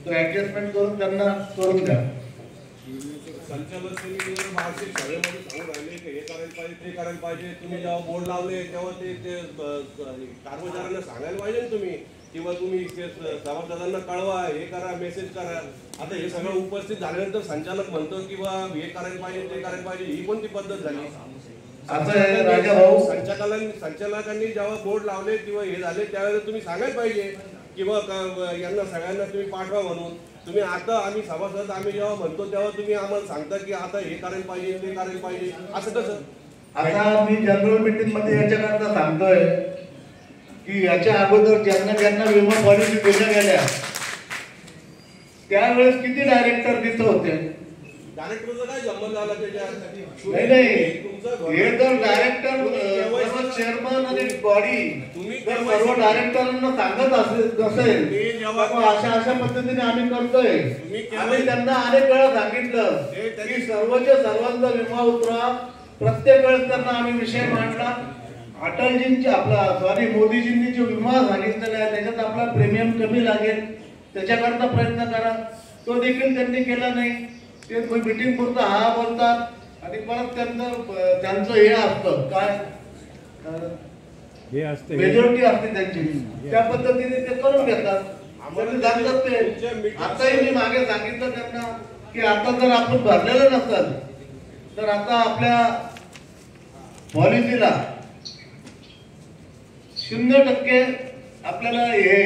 तो ऍडजस्टमेंट करून त्यांना करून द्या। संचालक समितीवर मार्गदर्शक शाळेमध्ये सांगून राहिले की हे करायला पाहिजे ते करायला पाहिजे। तुम्ही जेव्हा बोर्ड लावले तेव्हा ते कर्मचाऱ्यांना सांगायला पाहिजे तुम्ही, किंवा तुम्ही सभासदांना कळवा, हे करा, मेसेज करा। आता हे सगळं उपस्थित झाल्यानंतर संचालक म्हणतो किंवा हे करायला पाहिजे ते करायला पाहिजे, ही कोणती पद्धत झाली? संचालकांनी जेव्हा बोर्ड लावले किंवा हे झाले त्यावेळेला तुम्ही सांगायला पाहिजे किंवा यांना सगळ्यांना तुम्ही पाठवा म्हणून। तुम्ही आता आम्ही सभासद आम्ही जेव्हा म्हणतो तेव्हा तुम्ही आम्हाला सांगता की आता हे करायला पाहिजे ते करायला पाहिजे, असं कसं? आता मी जनरल मीटिंग मध्ये याच्याकरता सांगतोय की याच्या अगोदर ज्यांना ज्यांना विमा पॉलिसी दिल्या गेल्या त्यावेळेस किती डायरेक्टर तिथं होते? डायरेक्टरचा काय संबंध आला त्याच्यात? नाही, हे तर डायरेक्टर चेअरमन आणि बॉडी तुम्ही सर्व डायरेक्टरांना सांगत असेल अशा अशा पद्धतीने आम्ही करतोय। आम्ही त्यांना अनेक वेळा सांगितलं की सर्वच्या सर्वांचा विमा उतरवा। प्रत्येक वेळेस त्यांना आम्ही विषय मांडला। अटलजींची मोदीजींनी जो विमा सांगितलेला आहे त्याच्यात आपला प्रीमियम कमी लागेल त्याच्याकरता प्रयत्न करा, तो देखील त्यांनी केला नाही। ते मीटिंग पुरता हा बोलतात आणि परत त्यांचं हे असतं काय मेजॉरिटी असते त्यांची, त्या पद्धतीने ते करून घेतात। आताही मी मागे सांगितलं त्यांना की आता जर आपण भरलेलं नसेल तर आता आपल्या पॉलिसीला 0% आपल्याला हे